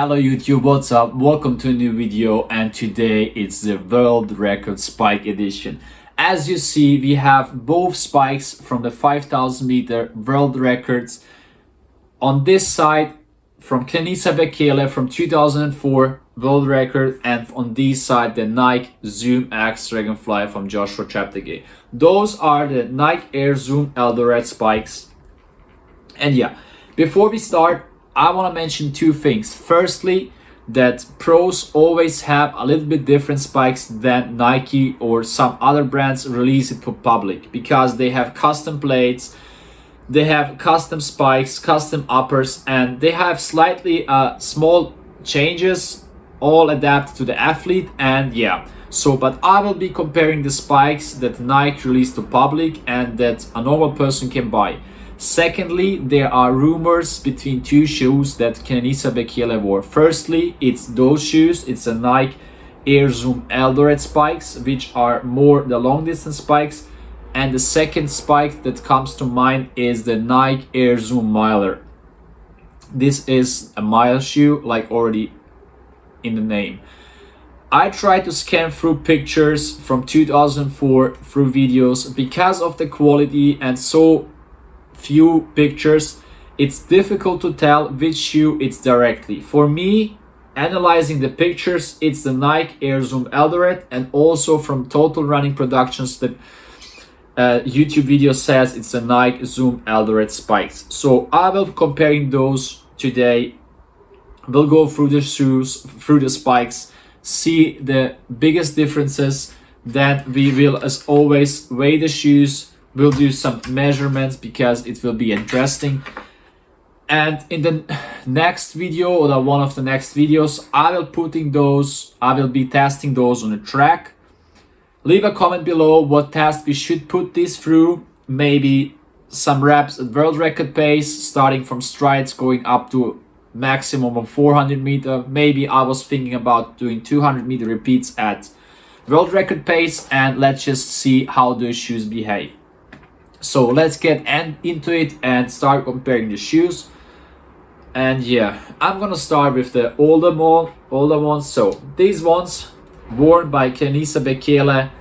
Hello YouTube, what's up? Welcome to a new video, and today it's the world record spike edition. As you see, we have both spikes from the 5000 meter world records. On this side from Kenisa Bekele from 2004 world record, and on this side the Nike ZoomX Dragonfly from Joshua Cheptegei. Those are the Nike Air Zoom ELDORET spikes. And yeah, before we start, I want to mention two things. Firstly, that pros always have a little bit different spikes than Nike or some other brands release it to public, because they have custom plates, they have custom spikes, custom uppers, and they have slightly small changes, all adapted to the athlete. And yeah, so but I will be comparing the spikes that Nike released to public and that a normal person can buy. Secondly, there are rumors between two shoes that Kenisa Bekele wore. Firstly, it's those shoes. It's a Nike Air Zoom ELDORET spikes, which are more the long distance spikes. And the second spike that comes to mind is the Nike Air Zoom Miler. This is a mile shoe, like already in the name. I tried to scan through pictures from 2004 through videos. Because of the quality and so few pictures, it's difficult to tell which shoe it's directly. For me, analyzing the pictures, it's the Nike Air Zoom ELDORET, and also from Total Running Productions, the YouTube video says it's a Nike Zoom ELDORET spikes. So I will be comparing those today. We'll go through the shoes, through the spikes, see the biggest differences. Then we will, as always, weigh the shoes. We'll do some measurements because it will be interesting. And in the next video, or one of the next videos, I will be testing those on a track. Leave a comment below what test we should put this through. Maybe some reps at world record pace, starting from strides going up to maximum of 400 meter. Maybe I was thinking about doing 200 meter repeats at world record pace, and let's just see how those shoes behave. So let's get into it and start comparing the shoes. And yeah, I'm gonna start with the older ones. So these ones worn by Kenisa Bekele.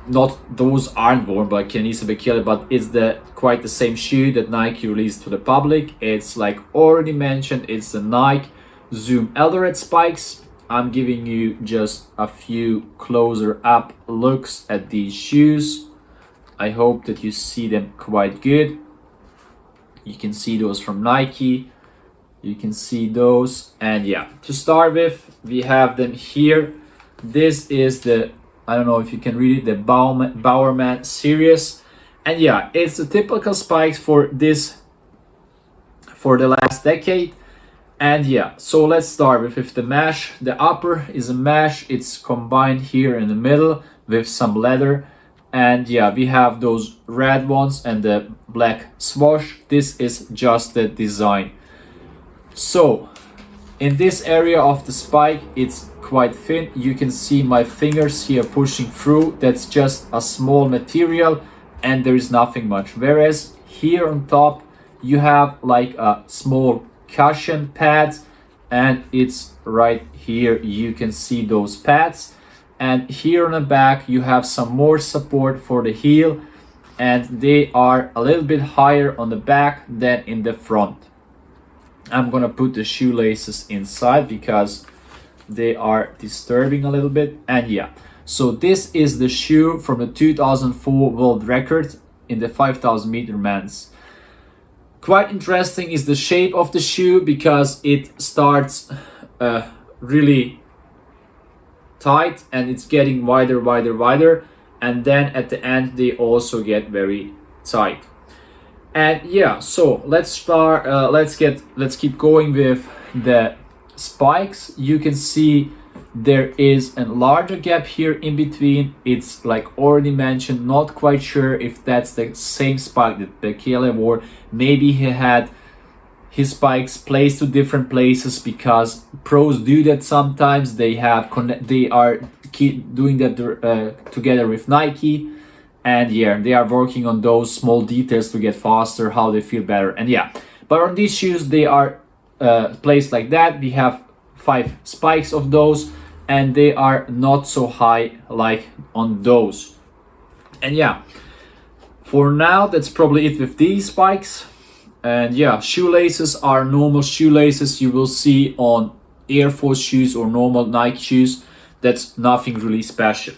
Not those aren't worn by Kenisa Bekele, but it's quite the same shoe that Nike released to the public. It's like already mentioned, it's the Nike Zoom ELDORET spikes. I'm giving you just a few closer up looks at these shoes. I hope that you see them quite good. You can see those from Nike. You can see those. And yeah, to start with, we have them here. This is the, I don't know if you can read it, the Bowerman series. And yeah, it's the typical spikes for the last decade. And yeah, so let's start with the mesh. The upper is a mesh. It's combined here in the middle with some leather. And yeah, we have those red ones and the black swoosh. This is just the design. So in this area of the spike, it's quite thin. You can see my fingers here pushing through. That's just a small material and there is nothing much. Whereas here on top, you have like a small cushion pads, and it's right here. You can see those pads. And here on the back, you have some more support for the heel, and they are a little bit higher on the back than in the front. I'm gonna put the shoelaces inside because they are disturbing a little bit. And yeah, so this is the shoe from the 2004 world record in the 5000 meter men's. Quite interesting is the shape of the shoe, because it starts really tight and it's getting wider, and then at the end they also get very tight. And yeah, so let's start. Let's keep going with the spikes. You can see there is a larger gap here in between. It's like already mentioned, not quite sure if that's the same spike that Bekele wore. Maybe he had his spikes placed to different places, because pros do that sometimes. They keep doing that together with Nike, and yeah, they are working on those small details to get faster, how they feel better. And yeah, but on these shoes, they are placed like that. We have 5 spikes of those, and they are not so high like on those. And yeah, for now that's probably it with these spikes. And yeah, shoelaces are normal shoelaces you will see on Air Force shoes or normal Nike shoes. That's nothing really special.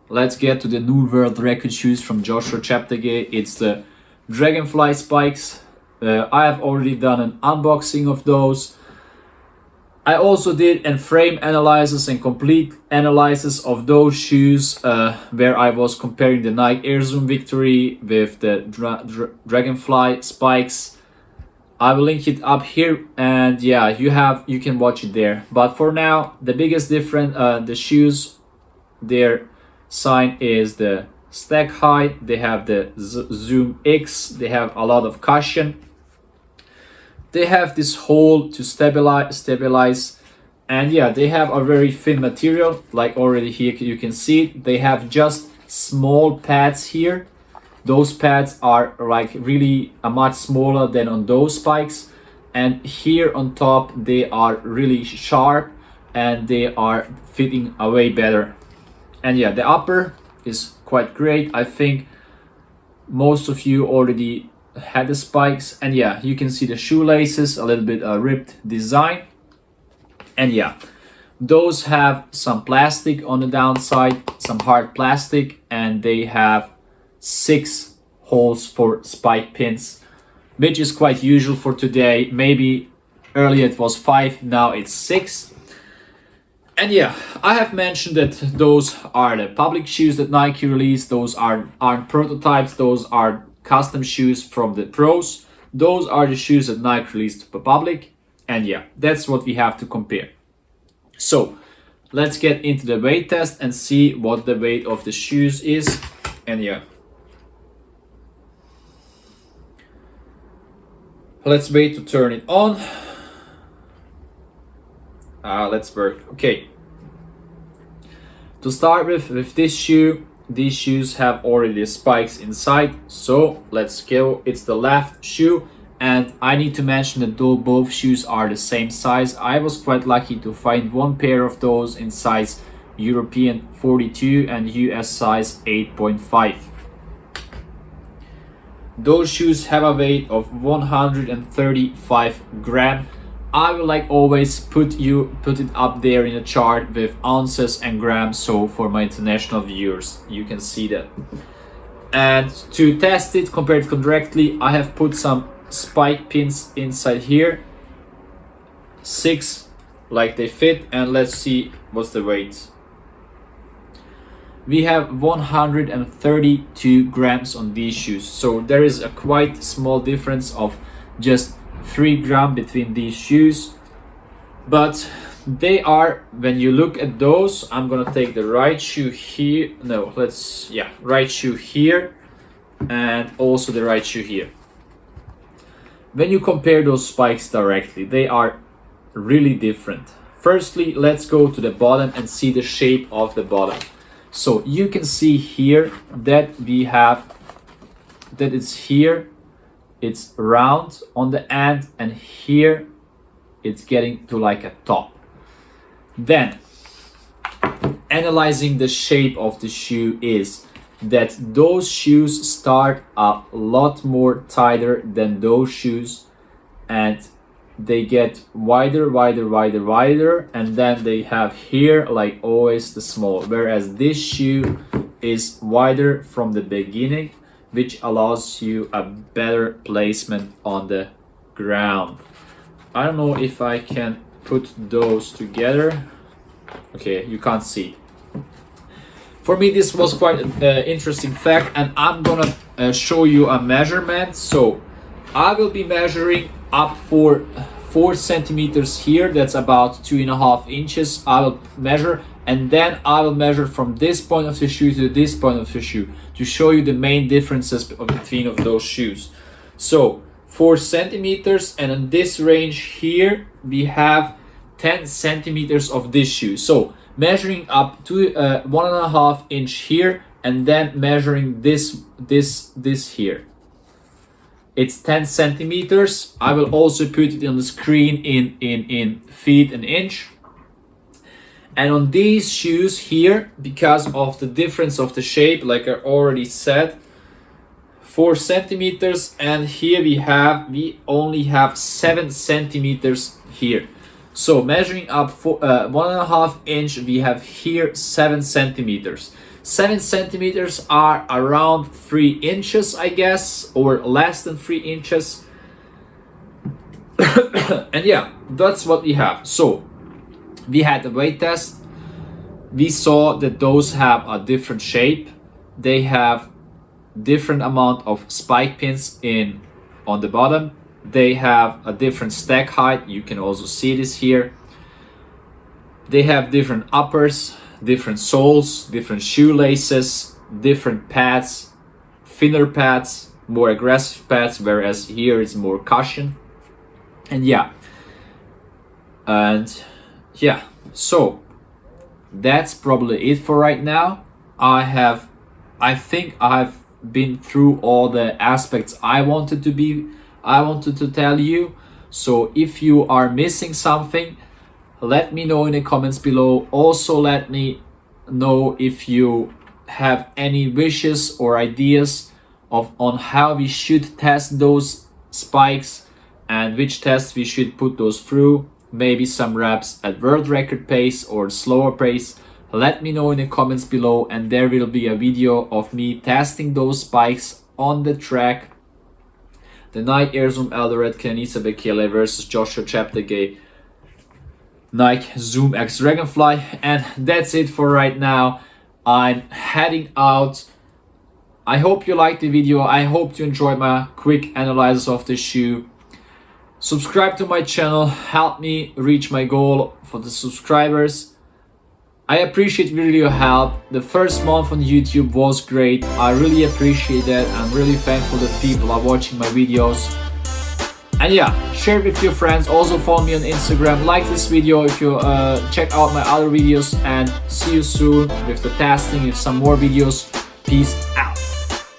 Let's get to the new world record shoes from Joshua Cheptegei. It's the Dragonfly spikes. I have already done an unboxing of those. I also did a frame analysis and complete analysis of those shoes, where I was comparing the Nike Air Zoom Victory with the Dragonfly spikes. I will link it up here, and yeah, you can watch it there. But for now, the biggest difference, the shoes, their sign is the stack height. They have the ZoomX. They have a lot of cushion. They have this hole to stabilize, and yeah, they have a very thin material. Like already here you can see, they have just small pads here. Those pads are like really much smaller than on those spikes, and here on top they are really sharp and they are fitting way better. And yeah, the upper is quite great. I think most of you already had the spikes, and yeah, you can see the shoelaces, a little bit ripped design. And yeah, those have some plastic on the downside, some hard plastic, and they have 6 holes for spike pins, which is quite usual for today. Maybe earlier it was 5, now it's 6. And yeah, I have mentioned that those are the public shoes that Nike released. Those aren't prototypes, those are custom shoes from the pros. Those are the shoes that Nike released to the public, and yeah, that's what we have to compare. So let's get into the weight test and see what the weight of the shoes is. And yeah, let's wait to turn it on. Let's work. Okay, to start with this shoe, these shoes have already the spikes inside, so let's go. It's the left shoe, and I need to mention that though both shoes are the same size, I was quite lucky to find one pair of those in size European 42 and US size 8.5. Those shoes have a weight of 135 grams. I will, like always, put it up there in a chart with ounces and grams, so for my international viewers you can see that. And to test it, compare it correctly, I have put some spike pins inside here, 6, like they fit, and let's see what's the weight. We have 132 grams on these shoes, so there is a quite small difference of just 3 grams between these shoes. But they are, when you look at those, I'm gonna take the right shoe here, right shoe here, and also the right shoe here. When you compare those spikes directly, they are really different. Firstly, let's go to the bottom and see the shape of the bottom. So you can see here that we have, that it's here, it's round on the end, and here it's getting to like a top. Then analyzing the shape of the shoe is that those shoes start a lot more tighter than those shoes, and they get wider, and then they have here, like always, the small, whereas this shoe is wider from the beginning, which allows you a better placement on the ground. I don't know if I can put those together. Okay, you can't see. For me, this was quite an interesting fact, and I'm gonna show you a measurement. So I will be measuring up for 4 centimeters here. That's about 2.5 inches. I will measure, and then I will measure from this point of the shoe to this point of the shoe to show you the main differences between of those shoes. So 4 centimeters, and in this range here we have 10 centimeters of this shoe. So measuring up to 1.5 inch here, and then measuring this here. it's 10 centimeters. I will also put it on the screen in feet and inch. And on these shoes here, because of the difference of the shape, like I already said, 4 centimeters, and here we only have 7 centimeters here. So measuring up for 1.5 inch, we have here 7 centimeters. 7 centimeters are around 3 inches, I guess, or less than 3 inches. And yeah, that's what we have. So we had the weight test. We saw that those have a different shape. They have different amount of spike pins on the bottom. They have a different stack height. You can also see this here. They have different uppers, different soles, different shoelaces, different pads, thinner pads, more aggressive pads, whereas here it's more cushion. And yeah, so that's probably it for right now. I think I've been through all the aspects I wanted to tell you. So if you are missing something, let me know in the comments below. Also let me know if you have any wishes or ideas on how we should test those spikes and which tests we should put those through. Maybe some reps at world record pace or slower pace. Let me know in the comments below, and there will be a video of me testing those spikes on the track. The nideRUN ELDORET Kenisa Bekele versus Joshua Cheptegei Nike ZoomX Dragonfly. And that's it for right now. I'm heading out. I hope you liked the video. I hope you enjoyed my quick analysis of the shoe. Subscribe to my channel, help me reach my goal for the subscribers. I appreciate really your help. The first month on YouTube was great. I really appreciate that. I'm really thankful that people are watching my videos. And yeah, share it with your friends. Also follow me on Instagram. Like this video if you check out my other videos. And see you soon with the testing, with some more videos. Peace out.